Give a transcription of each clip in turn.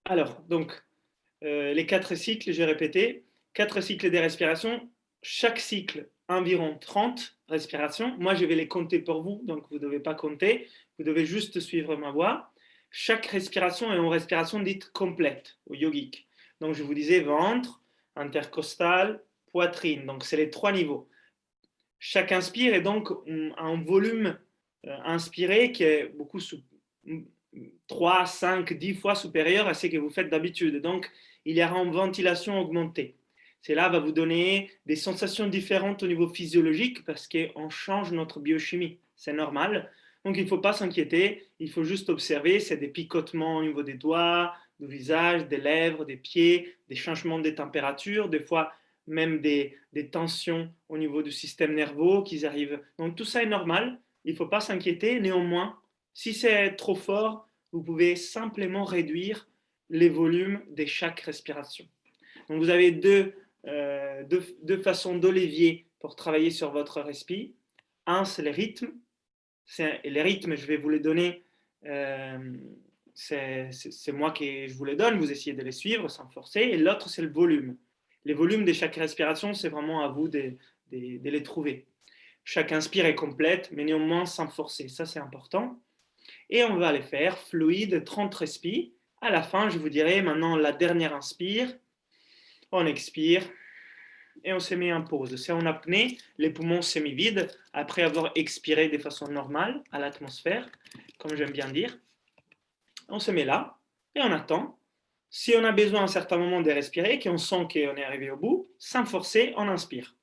Alors, donc, les 4 cycles, je vais répéter. 4 cycles de respiration. Chaque cycle, environ 30 respirations. Moi, je vais les compter pour vous, donc vous ne devez pas compter. Vous devez juste suivre ma voix. Chaque respiration est une respiration dite complète ou yogique. Donc, je vous disais ventre, intercostal, poitrine. Donc, c'est les 3 niveaux. Chaque inspire est donc un volume inspiré qui est beaucoup 3, 5, 10 fois supérieur à ce que vous faites d'habitude. Donc, il y aura une ventilation augmentée. Cela va vous donner des sensations différentes au niveau physiologique parce qu'on change notre biochimie. C'est normal. Donc, il ne faut pas s'inquiéter. Il faut juste observer. C'est des picotements au niveau des doigts, du visage, des lèvres, des pieds, des changements de température, des fois même des tensions au niveau du système nerveux qui arrivent. Donc, tout ça est normal. Il ne faut pas s'inquiéter. Néanmoins, si c'est trop fort, vous pouvez simplement réduire les volumes de chaque respiration. Donc, vous avez deux façons de levier pour travailler sur votre respi. Un, c'est les rythmes. Les rythmes, je vais vous les donner. C'est moi qui je vous les donne. Vous essayez de les suivre sans forcer. Et l'autre, c'est le volume. Les volumes de chaque respiration, c'est vraiment à vous de les trouver. Chaque inspire est complète, mais néanmoins sans forcer. Ça, c'est important. Et on va les faire fluide, 30 respires. À la fin, je vous dirai maintenant la dernière inspire. On expire et on se met en pause. C'est en apnée, les poumons semi-vides, après avoir expiré de façon normale à l'atmosphère, comme j'aime bien dire. On se met là et on attend. Si on a besoin à un certain moment de respirer, qu'on sent qu'on est arrivé au bout, sans forcer, on inspire.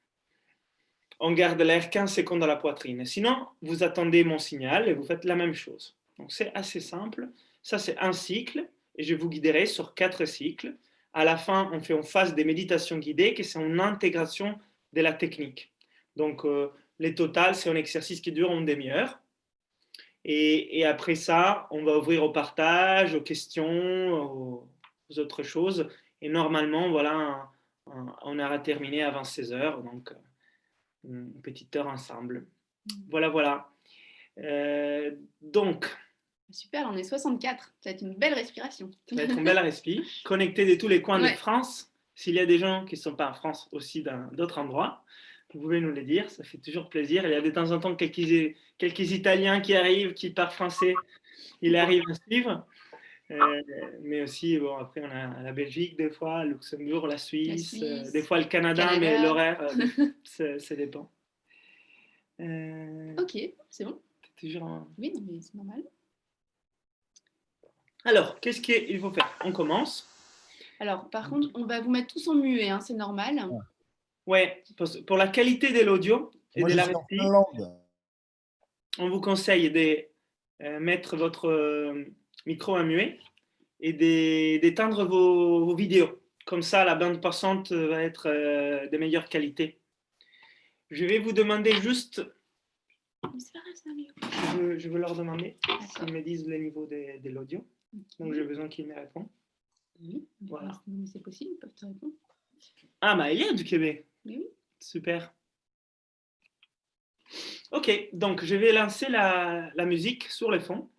On garde l'air 15 secondes à la poitrine. Sinon, vous attendez mon signal et vous faites la même chose. Donc c'est assez simple. Ça, c'est un cycle et je vous guiderai sur 4 cycles. À la fin, on fait en phase des méditations guidées, qui c'est une intégration de la technique. Donc, les totales, c'est un exercice qui dure une demi-heure. Et après ça, on va ouvrir au partage, aux questions, aux autres choses. Et normalement, voilà, on aura terminé avant 16 heures. Donc, une petite heure ensemble. Voilà, voilà. Donc, super, on est 64. Ça va être une belle respiration. ça va être une belle respiration. Connecté de tous les coins Ouais. de France. S'il y a des gens qui ne sont pas en France aussi dans d'autres endroits, vous pouvez nous le dire. Ça fait toujours plaisir. Il y a de temps en temps quelques Italiens qui arrivent, qui parlent français. Ils arrivent à suivre. Mais aussi, bon, après, on a la Belgique des fois, le Luxembourg, la Suisse, des fois le Canada. Mais l'horaire, ça dépend. Ok, c'est bon. Toujours Oui, non, mais c'est normal. Alors, qu'est-ce qu'il faut faire? On commence. Alors, par contre, on va vous mettre tous en muet, hein, c'est normal. Ouais, pour la qualité de l'audio et Moi, de je la suis en réplique, Finlande. on vous conseille de mettre votre micro à muet et d'éteindre vos vidéos. Comme ça, la bande passante va être de meilleure qualité. Je vais vous demander juste. Je veux leur demander s'ils me disent le niveau de l'audio. Donc, j'ai besoin qu'ils me répondent. Oui, voilà. C'est possible, ils peuvent te répondre. Ah, bah, il y a du Québec. Oui. Super. Ok, donc je vais lancer la musique sur le fond.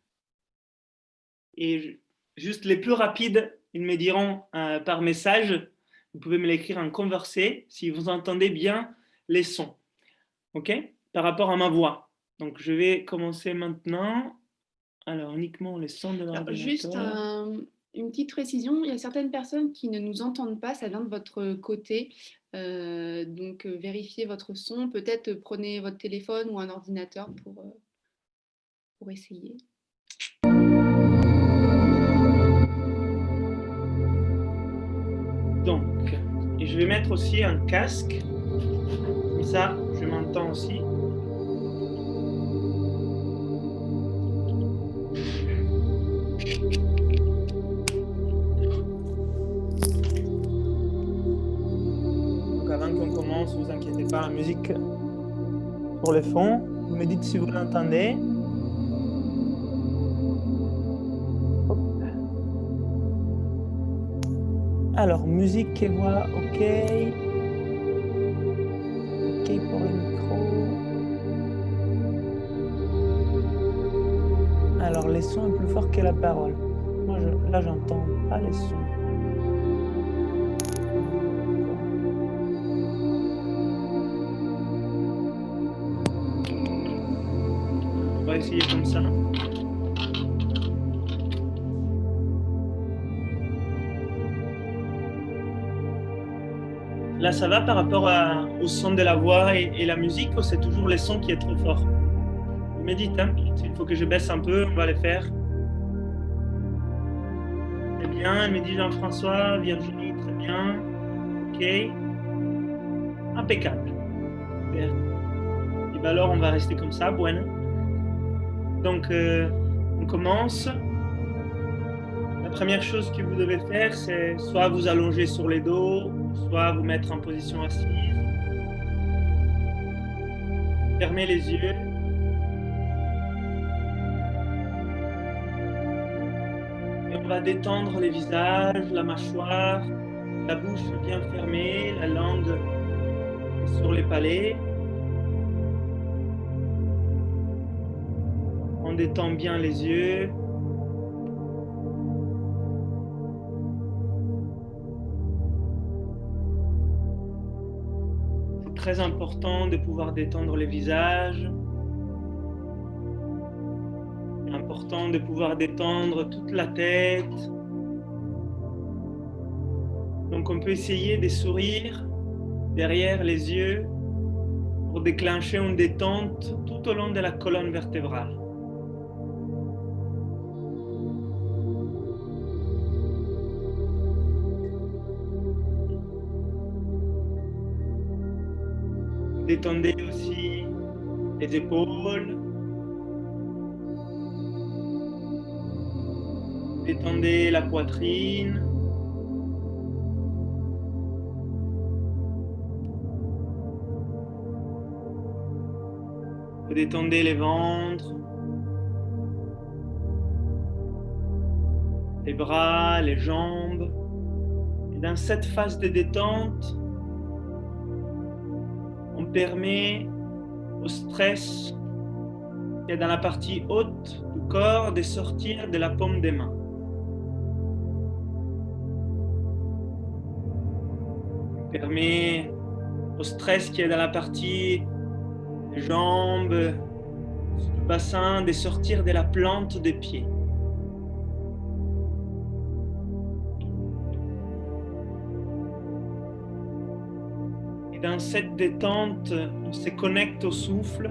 Et juste les plus rapides, ils me diront par message. Vous pouvez me l'écrire en conversé si vous entendez bien les sons. Ok? Par rapport à ma voix. Donc je vais commencer maintenant. Alors uniquement les sons de l'ordinateur. Juste une petite précision, il y a certaines personnes qui ne nous entendent pas, ça vient de votre côté. Donc vérifiez votre son. Peut-être prenez votre téléphone ou un ordinateur pour essayer. Donc, et je vais mettre aussi un casque. Comme ça, je m'entends aussi. Donc avant qu'on commence, ne vous inquiétez pas, la musique pour le fond. Vous me dites si vous l'entendez. Alors, musique et voix, ok. Ok pour le micro. Alors, les sons sont plus forts que la parole. là, j'entends pas les sons. On va essayer comme ça. Là, ça va par rapport au son de la voix et la musique, ou c'est toujours les sons qui est trop fort? Vous me dites, hein, s'il faut que je baisse un peu, on va les faire. Très bien, elle me dit Jean-François, Virginie, très bien. Ok. Impeccable. Super. Et bien alors, on va rester comme ça, bueno. Donc, on commence. La première chose que vous devez faire, c'est soit vous allonger sur les dos, soit vous mettre en position assise. Fermez les yeux. Et on va détendre les visages, la mâchoire, la bouche bien fermée, la langue sur les palais. On détend bien les yeux. C'est très important de pouvoir détendre les visages. C'est important de pouvoir détendre toute la tête. Donc on peut essayer de sourire derrière les yeux pour déclencher une détente tout au long de la colonne vertébrale. Détendez aussi les épaules. Détendez la poitrine. Vous détendez les ventres, les bras, les jambes. Et dans cette phase de détente, on permet au stress qui est dans la partie haute du corps de sortir de la paume des mains. On permet au stress qui est dans la partie des jambes, du bassin, de sortir de la plante des pieds. Et dans cette détente, on se connecte au souffle.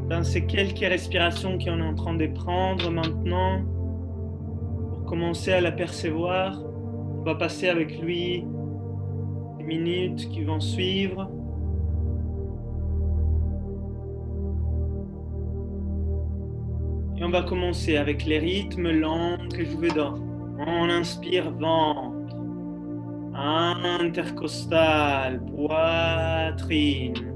Dans ces quelques respirations qu'on est en train de prendre maintenant, pour commencer à l'apercevoir, on va passer avec lui les minutes qui vont suivre. Et on va commencer avec les rythmes lents que je vous donne. On inspire ventre, intercostal, poitrine.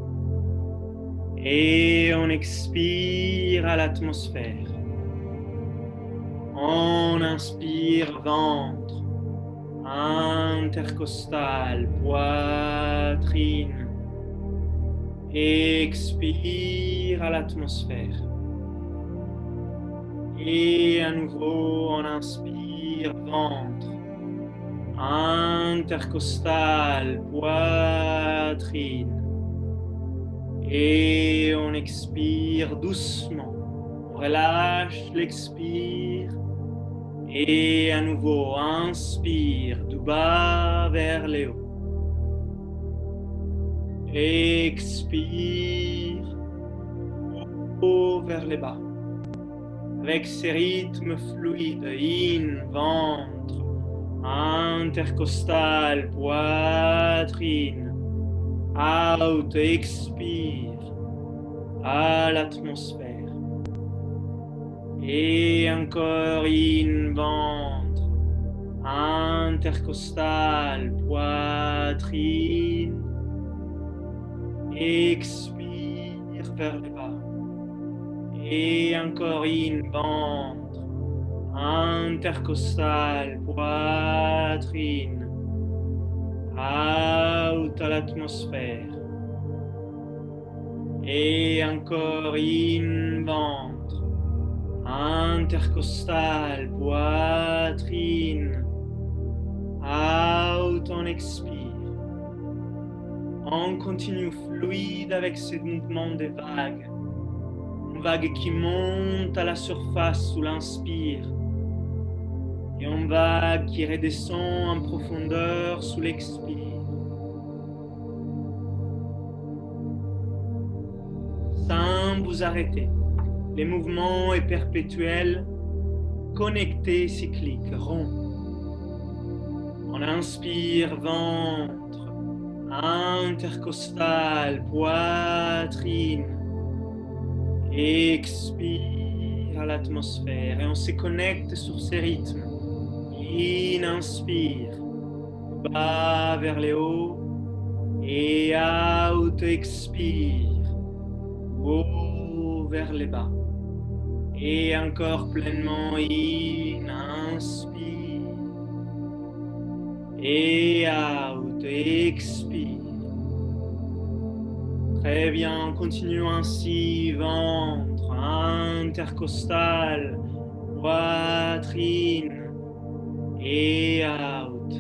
Et on expire à l'atmosphère. On inspire ventre, intercostal, poitrine. Expire à l'atmosphère. Et à nouveau, on inspire ventre, intercostal, poitrine. Et on expire doucement. On relâche l'expire. Et à nouveau, inspire du bas vers le haut. Expire haut vers le bas. Avec ces rythmes fluides, in, ventre, intercostal, poitrine. Out, expire à l'atmosphère. Et encore in, ventre, intercostal, poitrine. Expire vers le bas. Et encore in, ventre, intercostal, poitrine. Out à l'atmosphère. Et encore in, ventre, intercostal, poitrine. Out, on expire. On continue fluide avec ce mouvement des vagues. Une vague qui monte à la surface sous l'inspire. Et une vague qui redescend en profondeur sous l'expire. Sans vous arrêter. Les mouvements est perpétuel, connecté, cyclique, rond. On inspire, ventre, intercostal, poitrine. Expire à l'atmosphère et on se connecte sur ces rythmes. Inspire, bas vers les hauts et out, expire, haut vers les bas. Et encore pleinement, inspire. Et out, expire. Très bien, continue ainsi, ventre, intercostal, poitrine, et out,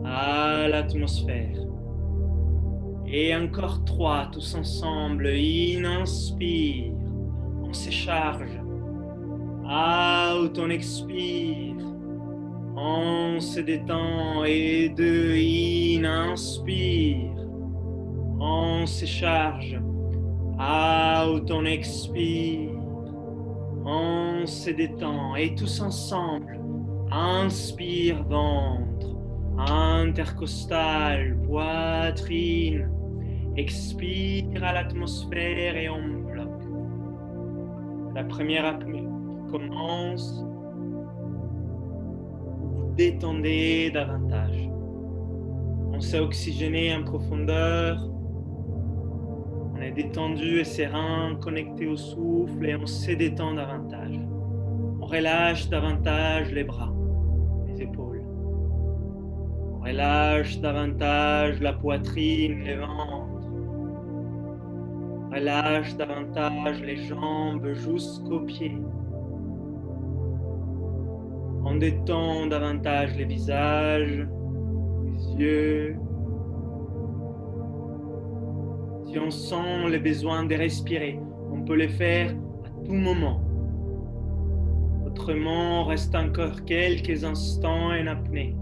à l'atmosphère. Et encore 3, tous ensemble, inspire, on se charge, out, on expire. On se détend et 2, inspire. On se charge. Out, on expire. On se détend et tous ensemble. Inspire, ventre. Intercostal, poitrine. Expire à l'atmosphère et on bloque. La première apnée commence. Détendez davantage. On s'est oxygéné en profondeur. On est détendu et serein, connecté au souffle et on se détend davantage. On relâche davantage les bras, les épaules. On relâche davantage la poitrine, les ventres. On relâche davantage les jambes jusqu'aux pieds. On détend davantage les visages, les yeux. Si on sent le besoin de respirer, on peut le faire à tout moment. Autrement, on reste encore quelques instants en apnée.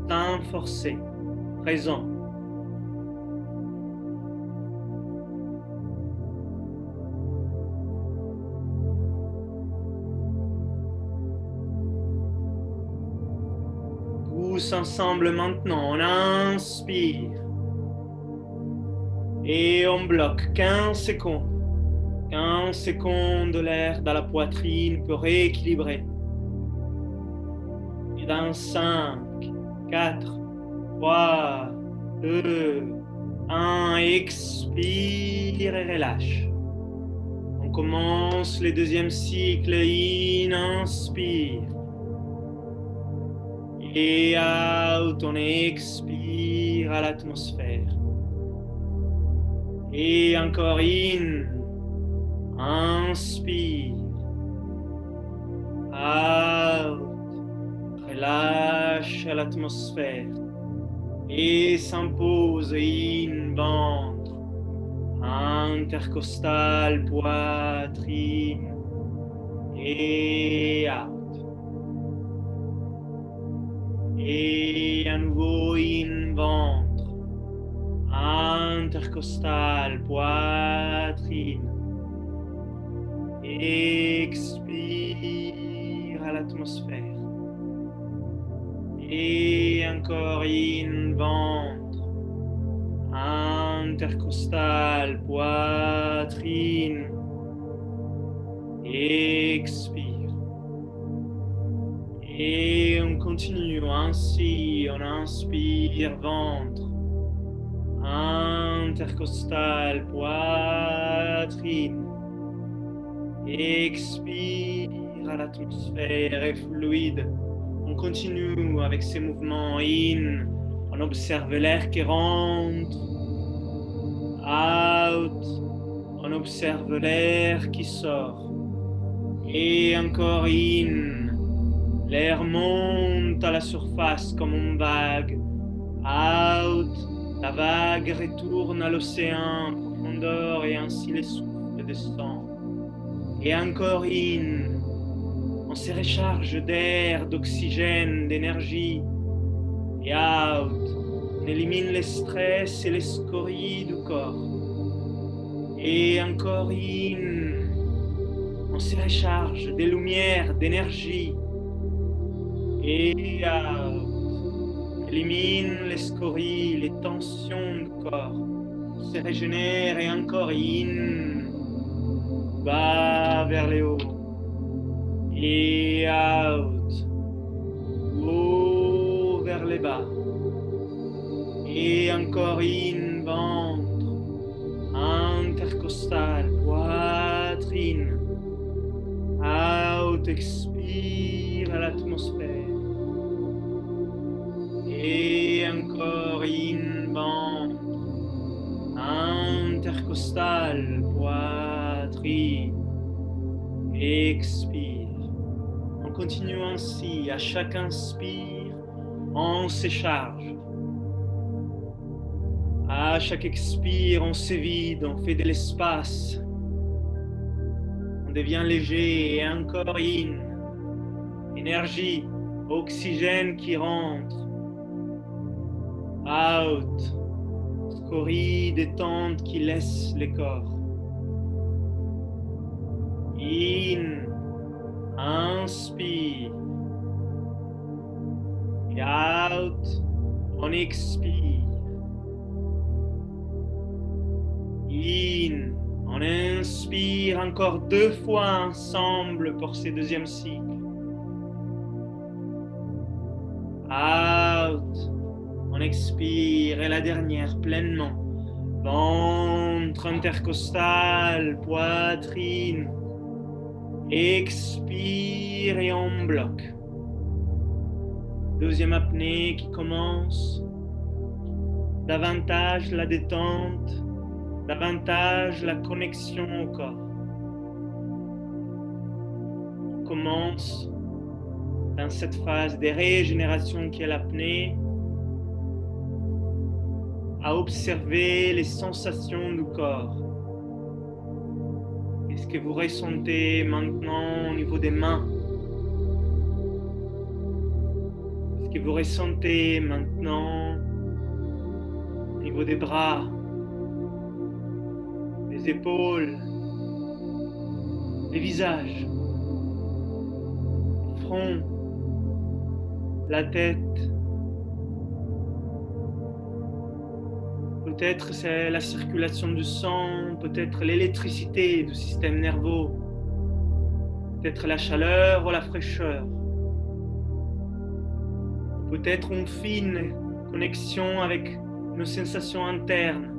Sans forcer, présent. Tous ensemble maintenant, on inspire et on bloque 15 secondes. 15 secondes, l'air dans la poitrine pour rééquilibrer. Et dans 5, 4, 3, 2, 1, expire et relâche. On commence le deuxième cycle, inspire. Et out, on expire à l'atmosphère. Et encore inspire. Out, relâche à l'atmosphère. Et s'impose, ventre, intercostal, poitrine. Et out. Et à nouveau, ventre, intercostal, poitrine. Expire à l'atmosphère. Et encore ventre, intercostal, poitrine. Expire. Et on continue ainsi, on inspire, ventre, intercostal, poitrine. Expire à l'atmosphère et fluide. On continue avec ces mouvements on observe l'air qui rentre, out, on observe l'air qui sort. Et encore in. L'air monte à la surface comme une vague. Out. La vague retourne à l'océan en profondeur et ainsi les souffles descendent. Et encore in. On se recharge d'air, d'oxygène, d'énergie. Et out. On élimine les stress et les scories du corps. Et encore in. On se recharge des lumières, d'énergie. Et out. On élimine les scories, les tensions du corps. On se régénère et encore in. Bas vers les hauts. Et out. Haut vers les bas. Et encore in, ventre. Intercostal, poitrine. Out, expire à l'atmosphère. Et encore in, ventre. Intercostal, poitrine. Expire. On continue ainsi, à chaque inspire, on se charge. À chaque expire, on se vide, on fait de l'espace. On devient léger et encore in. Énergie, oxygène qui rentre. Out. Scorie, détente qui laisse les corps. In. Inspire. Et out. On expire. In. On inspire encore 2 fois ensemble pour ce deuxième cycle. Out. On expire et la dernière pleinement. Ventre intercostal, poitrine. Expire et on bloque. Deuxième apnée qui commence. Davantage la détente. Davantage la connexion au corps. On commence dans cette phase de régénération qui est l'apnée à observer les sensations du corps. Qu'est-ce que vous ressentez maintenant au niveau des mains? Qu'est-ce que vous ressentez maintenant au niveau des bras? Les épaules, les visages, le front, la tête. Peut-être c'est la circulation du sang, peut-être l'électricité du système nerveux, peut-être la chaleur ou la fraîcheur. Peut-être une fine connexion avec nos sensations internes.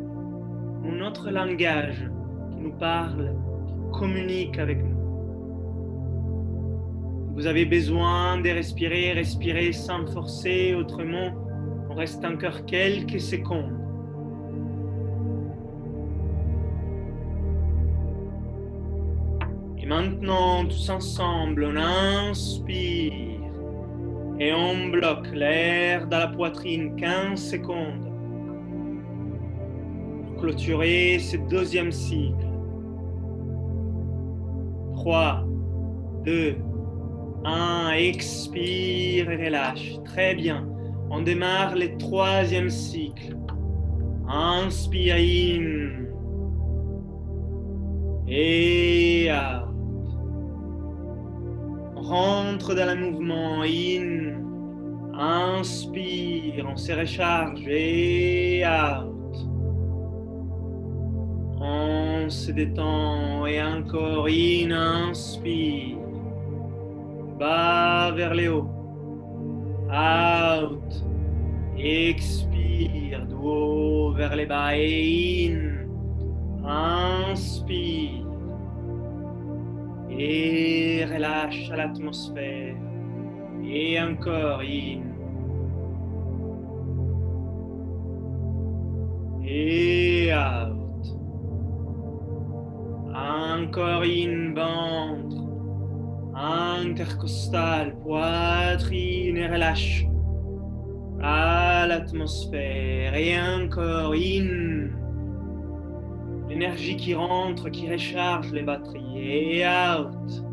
Un autre langage qui nous parle, qui communique avec nous. Vous avez besoin de respirer, respirer sans forcer, autrement, on reste encore quelques secondes. Et maintenant, tous ensemble, on inspire et on bloque l'air dans la poitrine 15 secondes. Clôturer ce deuxième cycle. 3, 2, 1, expire et relâche. Très bien. On démarre le troisième cycle. Inspire in. Et out. On rentre dans le mouvement in. Inspire, on se recharge et out. On se détend et encore in, inspire. Bas vers les hauts. Out. Expire, du haut vers les bas et in. Inspire. Et relâche à l'atmosphère. Et encore in. Et out. Encore in, ventre. intercostal, poitrine et relâche. À l'atmosphère et encore in. L'énergie qui rentre, qui recharge les batteries et out.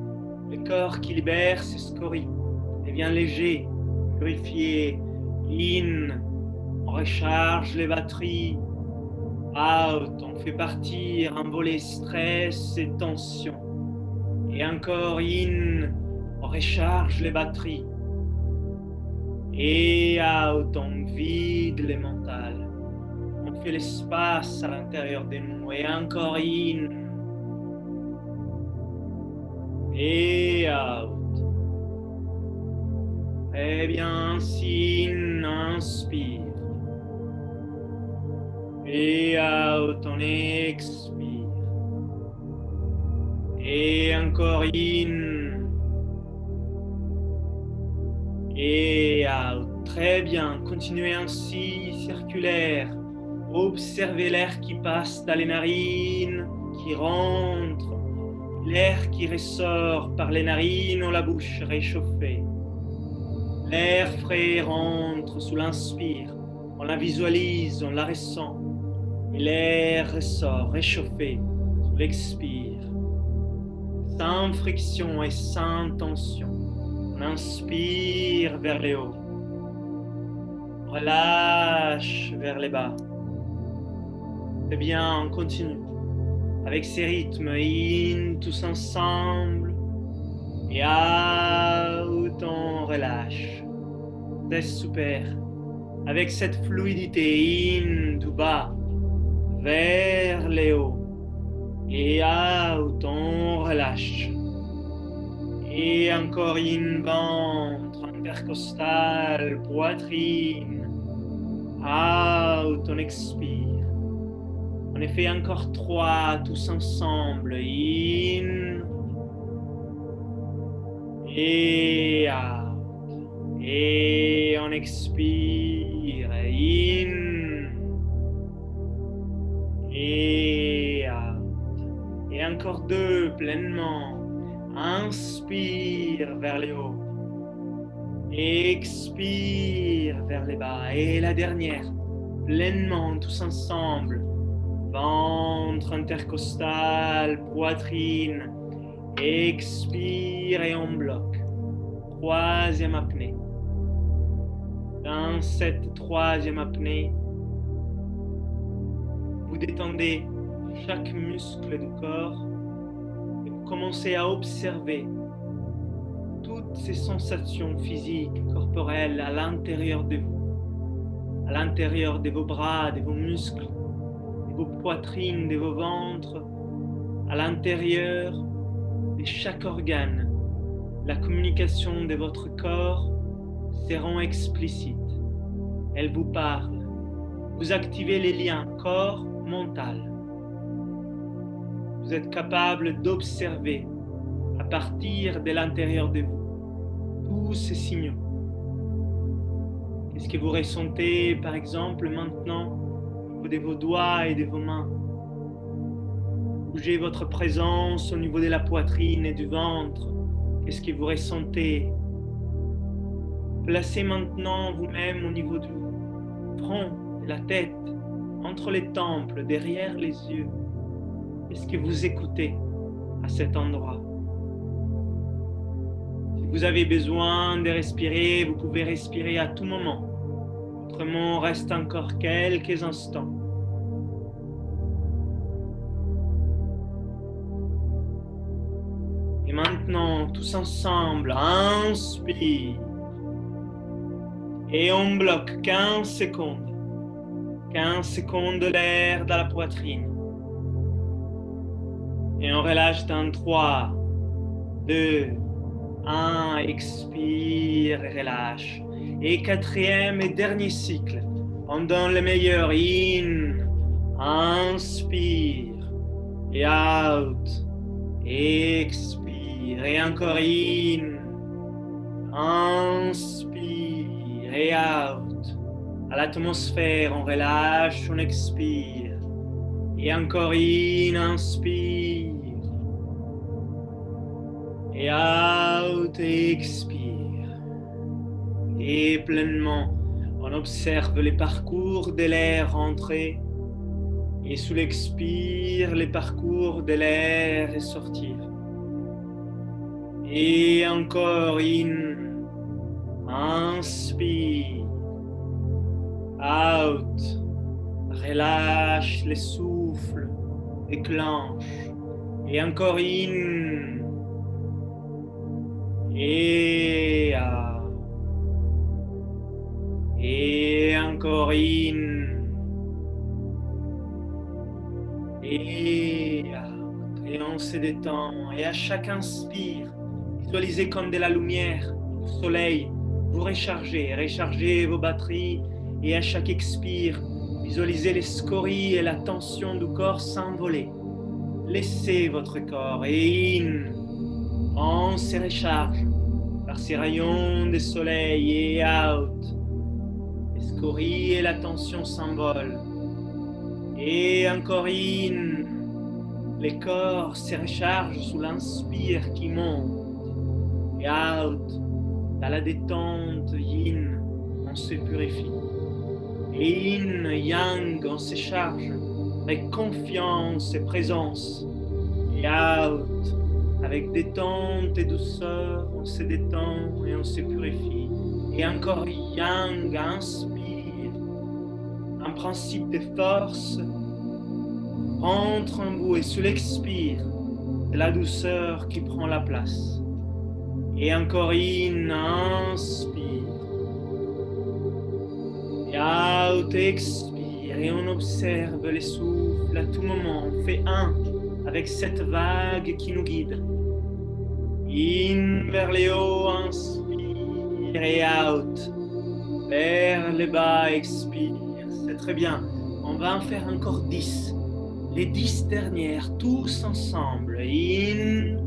Le corps qui libère ses scories, devient léger, purifié. In, on recharge les batteries. Out, on fait partir, envoler stress et tension. Et encore in, on recharge les batteries. Et out, on vide les mentales. On fait l'espace à l'intérieur de nous. Et encore in. Et out. Très bien, in, inspire. Et out, on expire. Et encore in. Et out. Très bien, continuez ainsi, circulaire. Observez l'air qui passe dans les narines, qui rentre. L'air qui ressort par les narines ou la bouche réchauffée. L'air frais rentre sous l'inspire. On la visualise, on la ressent. Et l'air ressort réchauffé sous l'expire. Sans friction et sans tension. On inspire vers les hauts. On relâche vers les bas. C'est bien, on continue. Avec ces rythmes, in, tous ensemble. Et out, on relâche. C'est super. Avec cette fluidité, in, du bas, vers les hauts. Et out, on relâche. Et encore in, ventre, intercostal, poitrine. Out, on expire. On en fait encore 3, tous ensemble. In. Et out. Et on expire. In. Et out. Et encore 2 pleinement. Inspire vers les hauts. Expire vers les bas. Et la dernière. Pleinement, tous ensemble. Ventre intercostal, poitrine. Expire et on bloque. 3e apnée. Dans cette 3e apnée, vous détendez chaque muscle du corps et vous commencez à observer toutes ces sensations physiques, corporelles à l'intérieur de vous, à l'intérieur de vos bras, de vos muscles, de vos poitrines, de vos ventres, à l'intérieur de chaque organe. La communication de votre corps se rend explicite. Elle vous parle. Vous activez les liens corps-mental. Vous êtes capable d'observer à partir de l'intérieur de vous tous ces signaux. Qu'est-ce que vous ressentez, par exemple, maintenant au niveau de vos doigts et de vos mains? Bougez votre présence au niveau de la poitrine et du ventre. Qu'est-ce que vous ressentez? Placez maintenant vous-même au niveau du front, de la tête, entre les tempes, derrière les yeux. Qu'est-ce que vous écoutez à cet endroit? Si vous avez besoin de respirer, vous pouvez respirer à tout moment. Autrement, on reste encore quelques instants. Et maintenant, tous ensemble, inspire. Et on bloque 15 secondes. 15 secondes de l'air dans la poitrine. Et on relâche dans 3, 2, 1. Expire et relâche. Et 4e et dernier cycle. On donne le meilleur. In. Inspire. Et out. Expire. Et encore in. Inspire. Et out. À l'atmosphère, on relâche, on expire. Et encore in, inspire. Et out. out et expire. Et pleinement, on observe les parcours de l'air entrer. Et sous l'expire, les parcours de l'air et sortir. Et encore inspire. Out. Relâche les souffles. Déclenche. Et encore et out. Et encore et on se détend. Et à chaque inspire, visualisez comme de la lumière, du soleil. Vous rechargez vos batteries. Et à chaque expire, visualisez les scories et la tension du corps s'envoler. Laissez votre corps et on se recharge par ces rayons de soleil et out. Les scories et la tension s'envolent. Et encore les corps se rechargent sous l'inspire qui monte. Et out, dans la détente yin, on se purifie. Et yang, on se charge avec confiance et présence. Et out, avec détente et douceur, on se détend et on se purifie. Et encore yang, inspire. Un principe de force entre en vous et sous l'expire, c'est la douceur qui prend la place. Et encore inspire. Et out, expire. Et on observe les souffles à tout moment. On fait un avec cette vague qui nous guide. In vers les hauts, inspire et out. Vers les bas, expire. C'est très bien. On va en faire encore 10. Les 10 dernières, tous ensemble. In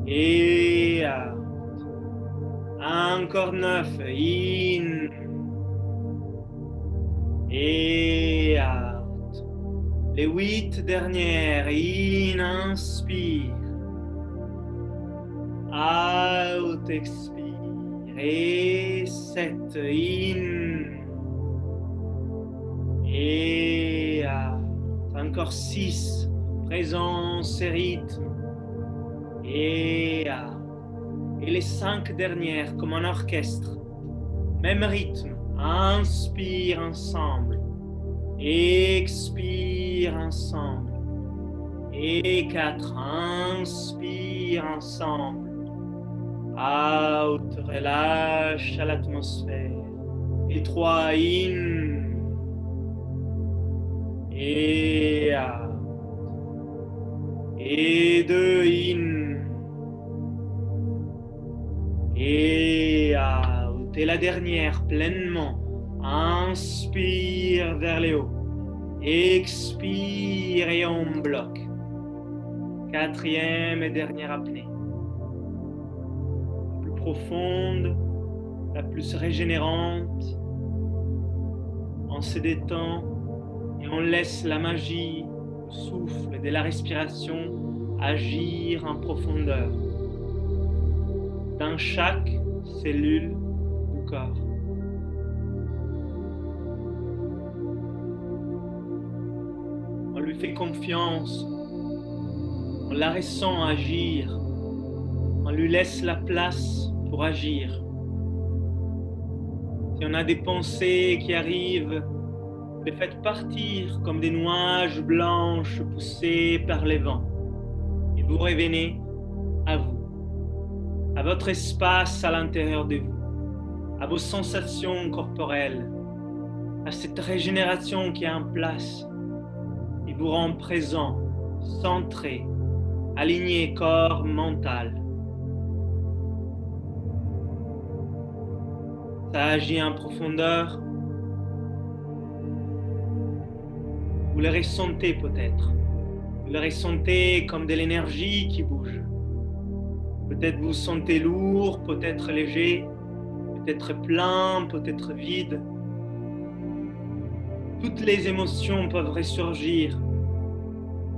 et out. Encore 9. In et out. Les 8 dernières. In, inspire. Out, expire. Et 7. In et out. Encore 6. Présence et rythme. Et out. Et les 5 dernières comme un orchestre. Même rythme. Inspire ensemble. Expire ensemble. Et 4. Inspire ensemble. Out. Relâche à l'atmosphère. Et 3. In. Et out. Et 2. In. Et out. Et la dernière, pleinement. Inspire vers les hauts. Expire et on bloque. 4e et dernière apnée. La plus profonde, la plus régénérante. On se détend et on laisse la magie, le souffle de la respiration agir en profondeur dans chaque cellule du corps. On lui fait confiance, on la ressent agir, on lui laisse la place pour agir. Si on a des pensées qui arrivent, les faites partir comme des nuages blanches poussés par les vents. Et vous revenez à vous, à votre espace à l'intérieur de vous, à vos sensations corporelles, à cette régénération qui est en place. Il vous rend présent, centré, aligné corps, mental. Ça agit en profondeur. Vous le ressentez peut-être. Vous le ressentez comme de l'énergie qui bouge. Peut-être vous vous sentez lourd, peut-être léger, peut-être plein, peut-être vide. Toutes les émotions peuvent ressurgir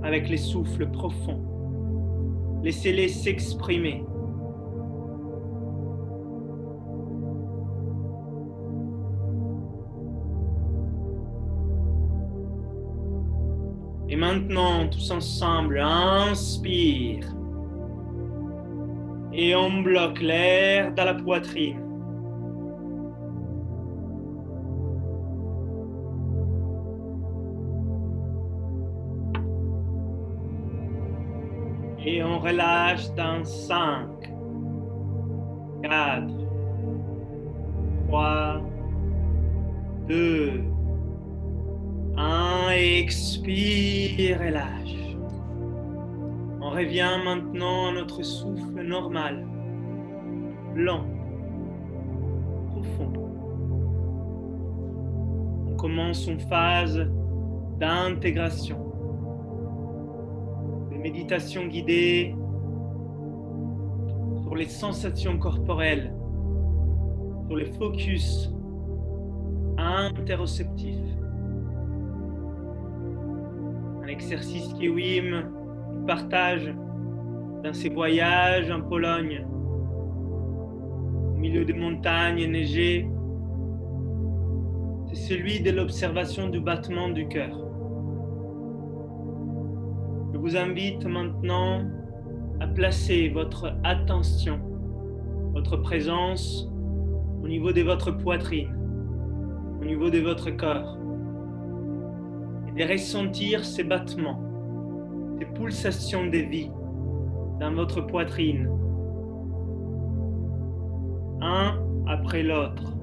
avec les souffles profonds. Laissez-les s'exprimer. Et maintenant, tous ensemble, inspire. Et on bloque l'air dans la poitrine. Et on relâche dans 5, 4, 3, 2, 1. Expire et lâche. On revient maintenant à notre souffle normal, lent, profond. On commence une phase d'intégration, de méditation guidée sur les sensations corporelles, sur les focus interoceptifs. Un exercice que Wim partage dans ses voyages en Pologne, au milieu des montagnes neigées. C'est celui de l'observation du battement du cœur. Je vous invite maintenant à placer votre attention, votre présence au niveau de votre poitrine, au niveau de votre corps, et de ressentir ces battements, ces pulsations de vie dans votre poitrine, un après l'autre.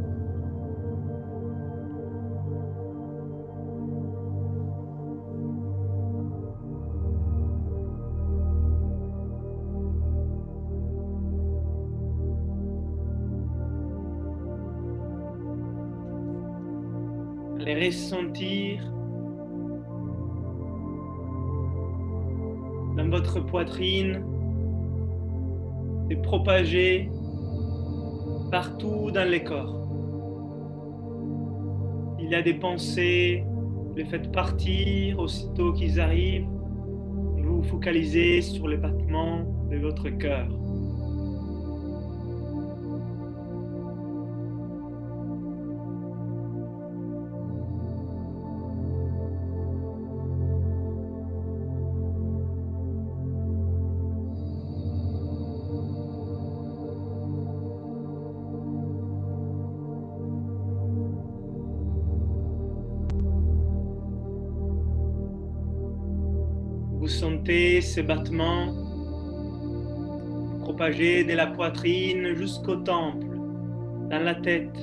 Les ressentir dans votre poitrine, et propager partout dans le corps. Il y a des pensées, les faites partir aussitôt qu'ils arrivent et vous vous focalisez sur les battements de votre cœur. Vous sentez ces battements propager de la poitrine jusqu'au temple, dans la tête.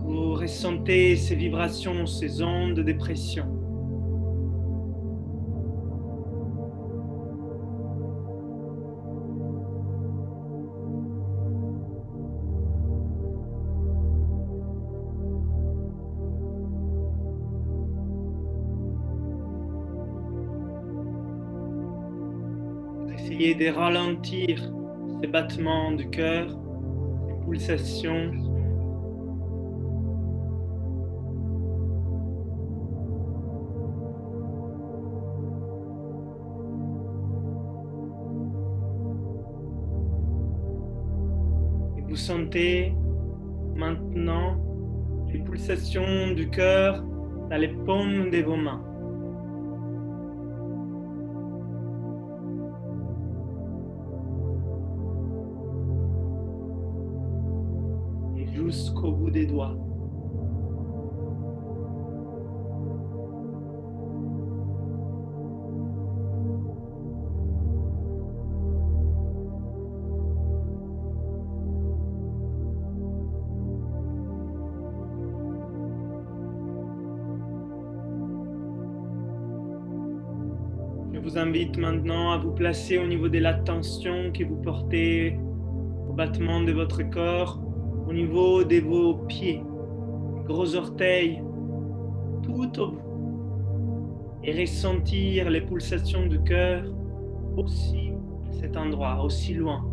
Vous ressentez ces vibrations, ces ondes de pression. Essayez de ralentir ces battements du cœur, ces pulsations. Et vous sentez maintenant les pulsations du cœur dans les paumes de vos mains. Jusqu'au bout des doigts. Je vous invite maintenant à vous placer au niveau de l'attention que vous portez au battement de votre corps, au niveau de vos pieds, gros orteils, tout au bout, et ressentir les pulsations du cœur aussi à cet endroit, aussi loin.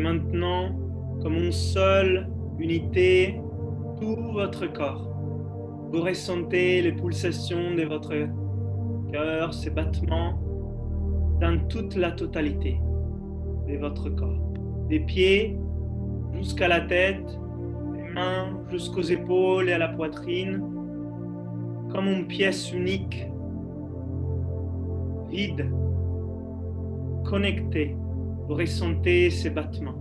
maintenant, comme une seule unité, tout votre corps. Vous ressentez les pulsations de votre cœur, ses battements, dans toute la totalité de votre corps. Des pieds jusqu'à la tête, des mains jusqu'aux épaules et à la poitrine, comme une pièce unique, vide, connectée. Vous ressentez ces battements.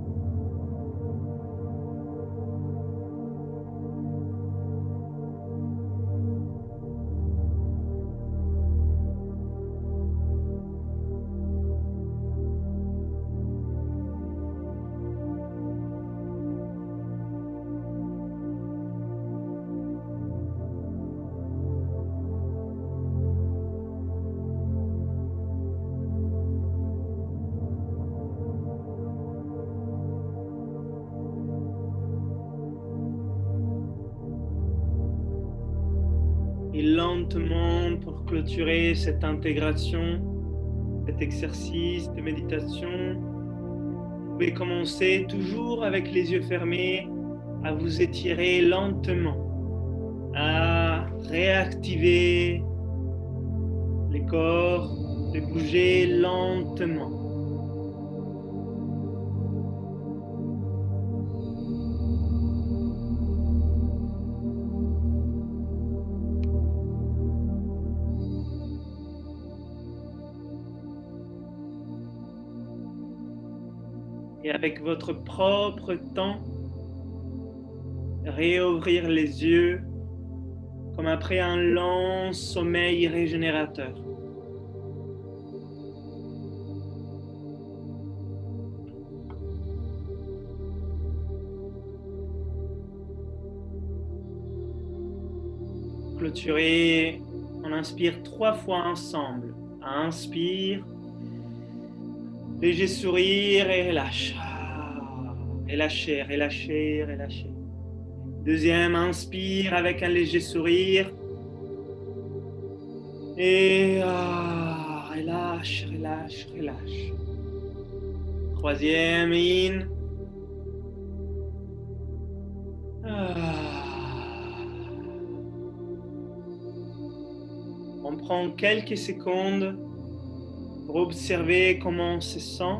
Et lentement, pour clôturer cette intégration, cet exercice de méditation, vous pouvez commencer toujours avec les yeux fermés à vous étirer lentement, à réactiver les corps, de bouger lentement. Et avec votre propre temps, réouvrir les yeux comme après un long sommeil régénérateur. Clôturer, on inspire 3 fois ensemble. Inspire, léger sourire et relâche. Relâchez, relâchez, relâchez. Deuxième, inspire avec un léger sourire. Et relâche, relâche, relâche. Troisième, in. On prend quelques secondes pour observer comment on se sent.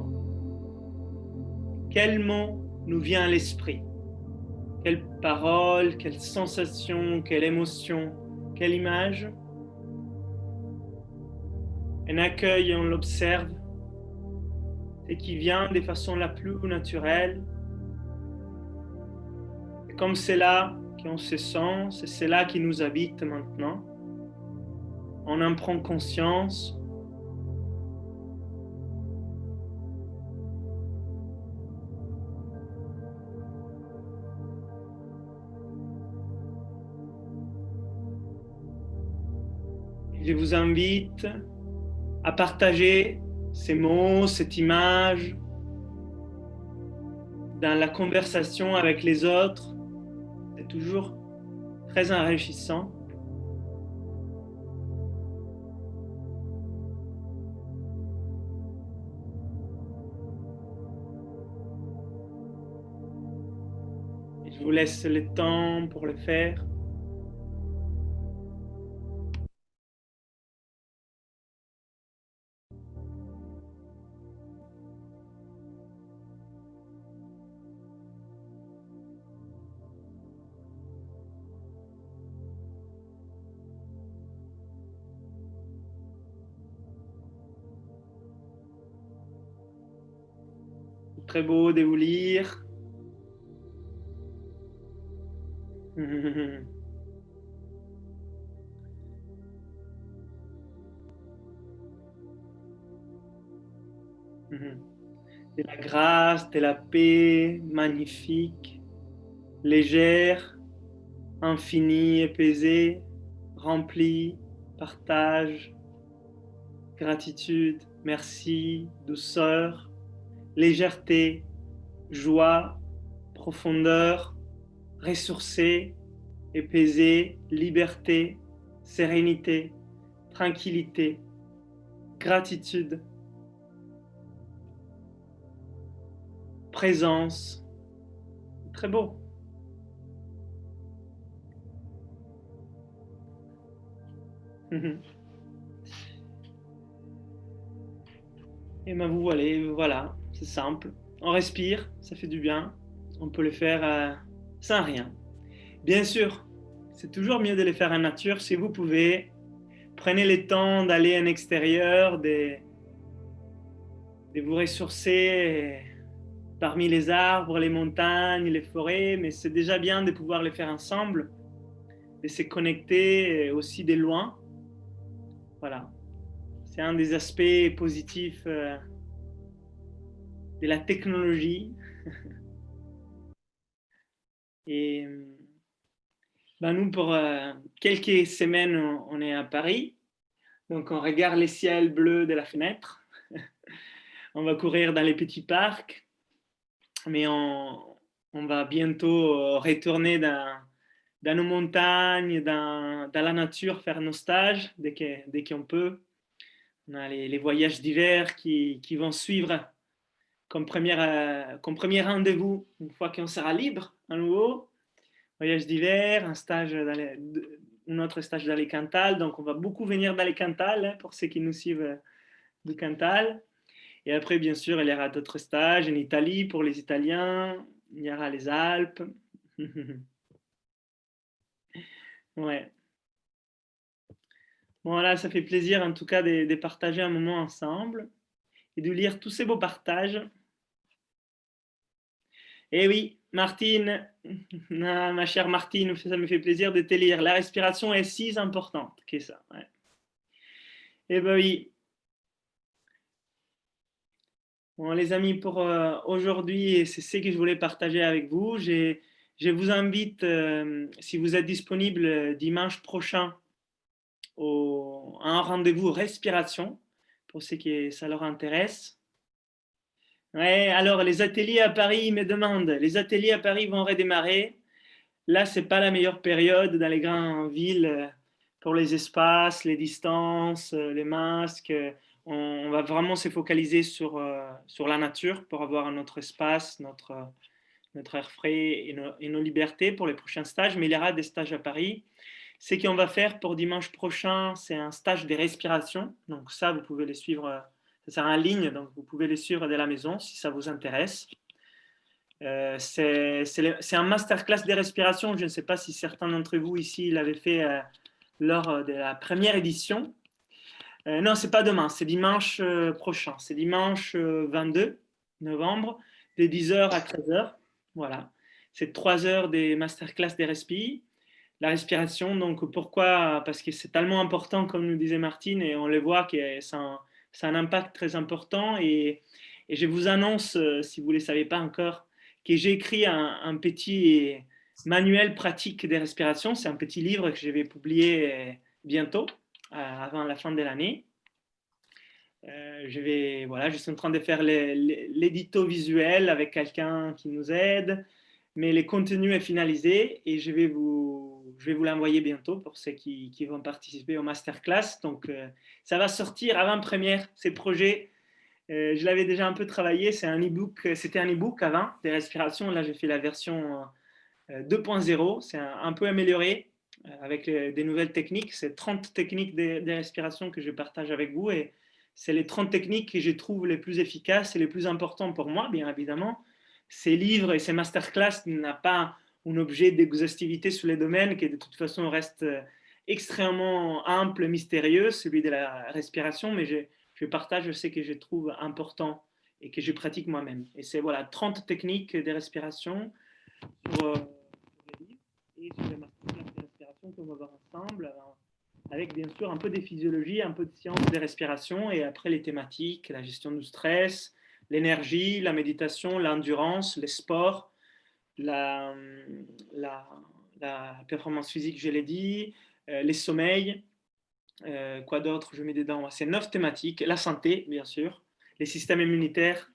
Quel mot nous vient à l'esprit? Quelle parole, quelle sensation, quelle émotion, quelle image? On accueille et on l'observe. Et qui vient de façon la plus naturelle. Et comme c'est là qu'on se sent, c'est là qui nous habite maintenant. On en prend conscience. Je vous invite à partager ces mots, cette image dans la conversation avec les autres. C'est toujours très enrichissant. Et je vous laisse le temps pour le faire. Très beau de vous lire. De la grâce, de la paix, magnifique, légère, infinie, apaisée, remplie, partage, gratitude, merci, douceur, légèreté, joie, profondeur, ressourcée, apaisée, liberté, sérénité, tranquillité, gratitude, présence. Très beau. Et ben vous voilà, c'est simple. On respire, ça fait du bien. On peut le faire sans rien. Bien sûr, c'est toujours mieux de le faire en nature si vous pouvez. Prenez le temps d'aller en extérieur, de vous ressourcer parmi les arbres, les montagnes, les forêts, mais c'est déjà bien de pouvoir les faire ensemble, de se connecter aussi de loin. Voilà, c'est un des aspects positifs de la technologie. Et ben nous, pour quelques semaines, on est à Paris, donc on regarde les ciels bleus de la fenêtre. On va courir dans les petits parcs, mais on va bientôt retourner dans nos montagnes, dans la nature, faire nos stages dès qu'on peut. On a les voyages d'hiver qui vont suivre comme premier rendez-vous une fois qu'on sera libre à nouveau. Voyage d'hiver, un autre stage dans les Cantal. Donc on va beaucoup venir dans les Cantal hein, pour ceux qui nous suivent du Cantal. Et après, bien sûr, il y aura d'autres stages en Italie pour les Italiens. Il y aura les Alpes. Ouais. Bon, là, ça fait plaisir en tout cas de partager un moment ensemble et de lire tous ces beaux partages. Et oui, Martine, ma chère Martine, ça me fait plaisir de te lire. La respiration est si importante que ça. Ouais. Et ben oui. Bon, les amis, pour aujourd'hui, c'est ce que je voulais partager avec vous. Je vous invite, si vous êtes disponible dimanche prochain, à un rendez-vous respiration, pour ceux qui ça leur intéresse. Ouais, alors, les ateliers à Paris me demandent, les ateliers à Paris vont redémarrer. Là, ce n'est pas la meilleure période dans les grandes villes pour les espaces, les distances, les masques. On va vraiment se focaliser sur la nature pour avoir notre espace, notre air frais et nos libertés pour les prochains stages. Mais il y aura des stages à Paris. Ce qu'on va faire pour dimanche prochain, c'est un stage de respiration. Donc ça, vous pouvez les suivre, ça sera en ligne, donc vous pouvez les suivre de la maison si ça vous intéresse. C'est un masterclass de respiration. Je ne sais pas si certains d'entre vous ici l'avaient fait lors de la première édition. Non, c'est pas demain, c'est dimanche prochain. C'est dimanche 22 novembre, de 10h à 13h. Voilà. C'est 3 heures des masterclass des respi. La respiration, donc pourquoi? Parce que c'est tellement important, comme nous disait Martine, et on le voit que ça a un impact très important. Et je vous annonce, si vous ne le savez pas encore, que j'ai écrit un petit manuel pratique des respirations. C'est un petit livre que je vais publier bientôt, avant la fin de l'année. Je suis en train de faire l'édito visuel avec quelqu'un qui nous aide, mais le contenu est finalisé et je vais vous l'envoyer bientôt pour ceux qui vont participer au masterclass. Donc, ça va sortir avant-première, ces projets. Je l'avais déjà un peu travaillé, c'était un e-book avant, des respirations. Là, j'ai fait la version 2.0, c'est un peu amélioré avec des nouvelles techniques. C'est 30 techniques de respiration que je partage avec vous et c'est les 30 techniques que je trouve les plus efficaces et les plus importantes pour moi, bien évidemment. Ces livres et ces masterclass n'ont pas un objet d'exhaustivité sur les domaines qui de toute façon reste extrêmement ample, mystérieux, celui de la respiration, mais je partage ce que je trouve important et que je pratique moi-même. Et c'est voilà, 30 techniques de respiration sur les livres et sur les masterclass de respiration qu'on va voir ensemble, avec bien sûr un peu de physiologie, un peu de science des respirations et après les thématiques, la gestion du stress, l'énergie, la méditation, l'endurance, les sports, la, la, la performance physique, je l'ai dit, les sommeils, quoi d'autre je mets dedans? C'est 9 thématiques, la santé, bien sûr, les systèmes immunitaires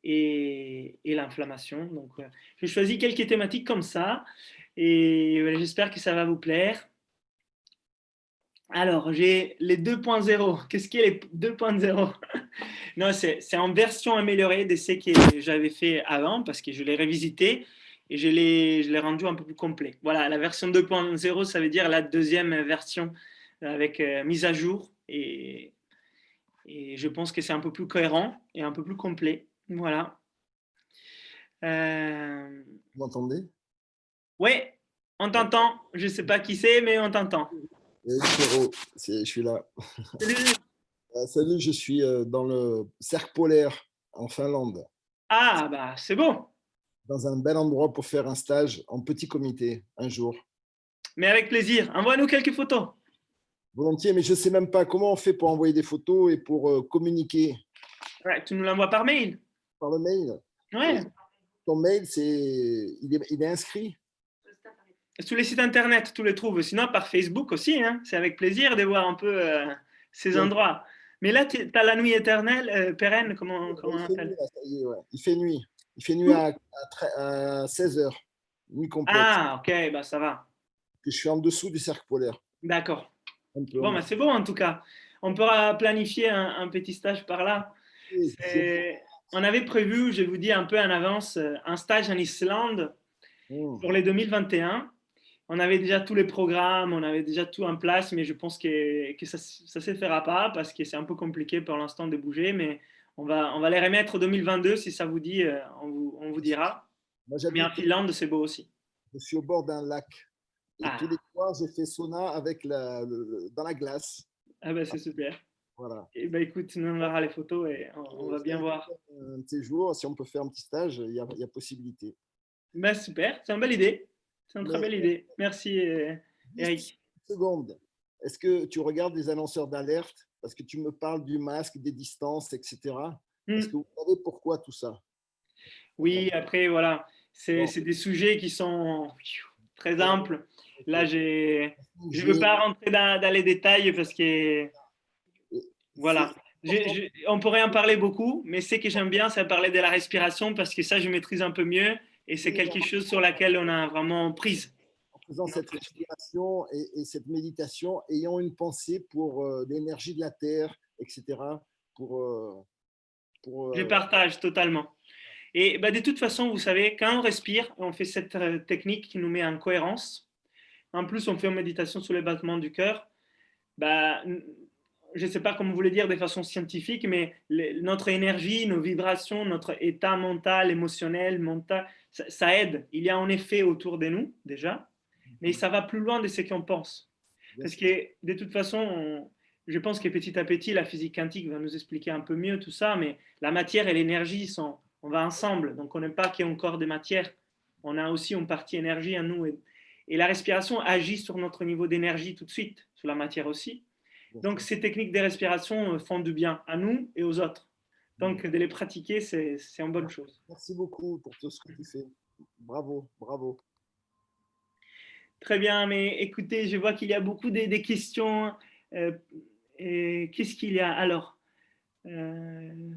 et l'inflammation. Donc, j'ai choisi quelques thématiques comme ça et j'espère que ça va vous plaire. Alors, j'ai les 2.0. Qu'est-ce qui est les 2.0? Non, c'est en version améliorée d'essais que j'avais fait avant parce que je l'ai révisité et je l'ai rendu un peu plus complet. Voilà, la version 2.0, ça veut dire la deuxième version avec mise à jour et je pense que c'est un peu plus cohérent et un peu plus complet. Voilà. Euh, Vous m'entendez? ouais, on t'entend. Je ne sais pas qui c'est, mais on t'entend. Frérot, je suis là. Salut. Salut, je suis dans le cercle polaire en Finlande, Ah, bah, c'est bon. dans un bel endroit pour faire un stage en petit comité un jour. Mais avec plaisir. Envoie-nous quelques photos. Volontiers, mais je ne sais même pas comment on fait pour envoyer des photos et pour communiquer Ouais, tu nous l'envoies par mail. par le mail. Et Ouais. ton mail, il est inscrit. Sur les sites internet, tu les trouves. Sinon, par Facebook aussi. Hein. C'est avec plaisir de voir un peu ces Bien. endroits. Mais là, tu as la nuit éternelle, pérenne, comment on Il fait nuit, appelle? là, ça y est, ouais. Il fait nuit. Il fait nuit à 16 heures, nuit complète. Ah, ok, bah ça va. Et je suis en dessous du cercle polaire, D'accord. un peu en Bon, bah, dessous. c'est bon en tout cas. On pourra planifier un petit stage par là. Et On avait prévu, je vous dis un peu en avance, un stage en Islande pour les 2021. On avait déjà tous les programmes, on avait déjà tout en place, mais je pense que ça ne se fera pas parce que c'est un peu compliqué pour l'instant de bouger, mais on va les remettre 2022 si ça vous dit, on vous dira. moi, Mais en Finlande, c'est beau aussi. je suis au bord d'un lac. Et tous les Ah, soirs, je fais sauna avec dans la glace. ah ben c'est super. Voilà. Et ben écoute, tu nous enverras les photos et on va Je bien voir. un de ces jours, si on peut faire un petit stage, il y a possibilité. Ben super, c'est une belle idée. C'est une très Mais belle idée. Merci juste Eric. une seconde, est-ce que tu regardes les annonceurs d'alerte? Parce que tu me parles du masque, des distances, etc. Est-ce que Hmm. vous savez pourquoi tout ça? Oui, après, voilà, Bon, c'est des sujets qui sont très ok, amples. Là, ok. je ne veux 5G, pas rentrer dans les détails parce que, c'est voilà, important. on pourrait en parler beaucoup, mais ce que j'aime bien, c'est parler de la respiration parce que ça, je maîtrise un peu mieux et c'est quelque chose sur laquelle on a vraiment prise. En faisant cette respiration et cette méditation, ayant une pensée pour l'énergie de la Terre, etc., pour, euh, pour Je partage totalement. Et bah, de toute façon, vous savez, quand on respire, on fait cette technique qui nous met en cohérence. En plus, on fait une méditation sur les battements du cœur. Bah, je ne sais pas comment vous le dire de façon scientifique, mais notre énergie, nos vibrations, notre état mental, émotionnel, mental, ça aide. Il y a un effet autour de nous, déjà, mais ça va plus loin de ce qu'on pense. bien Parce sûr. que de toute façon, je pense que petit à petit, la physique quantique va nous expliquer un peu mieux tout ça, mais la matière et l'énergie, on va ensemble. Donc, on n'est pas qu'il y ait encore des matières. On a aussi une partie énergie en nous. Et la respiration agit sur notre niveau d'énergie tout de suite, sur la matière aussi. Bien Donc, sûr. ces techniques de respiration font du bien à nous et aux autres. Mm. Donc, de les pratiquer, c'est une bonne chose. Merci beaucoup pour tout ce que tu fais. Bravo, bravo. Très bien, mais écoutez, je vois qu'il y a beaucoup de questions. Euh, Qu'est-ce qu'il y a alors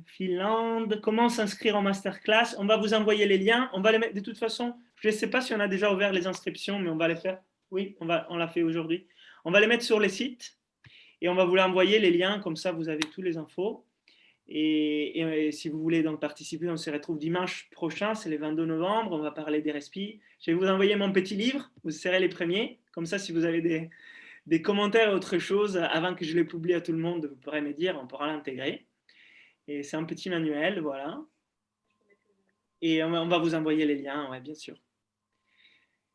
Finlande, comment s'inscrire en masterclass? On va vous envoyer les liens. On va les mettre de toute façon. Je ne sais pas si on a déjà ouvert les inscriptions, mais on va les faire. Oui, on l'a fait aujourd'hui. On va les mettre sur les sites et on va vous envoyer les liens. Comme ça, vous avez tous les infos. Et si vous voulez donc participer, on se retrouve dimanche prochain, c'est le 22 novembre. On va parler des respi. Je vais vous envoyer mon petit livre. Vous serez les premiers. Comme ça, si vous avez des commentaires ou autre chose, avant que je les publie à tout le monde, vous pourrez me dire, on pourra l'intégrer. Et c'est un petit manuel, voilà. Et on va vous envoyer les liens, ouais, bien sûr.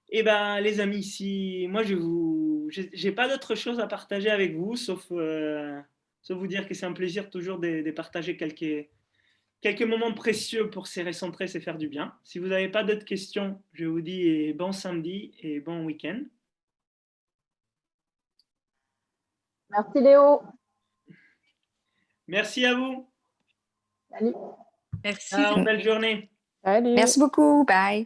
Et ben, les amis, si moi j'ai pas d'autre chose à partager avec vous, sauf vous dire que c'est un plaisir toujours de partager quelques moments précieux pour se recentrer, se faire du bien. Si vous n'avez pas d'autres questions, je vous dis bon samedi et bon week-end. Merci Léo. Merci à vous. Salut. Merci. Ciao, belle journée. Salut. Merci beaucoup. Bye.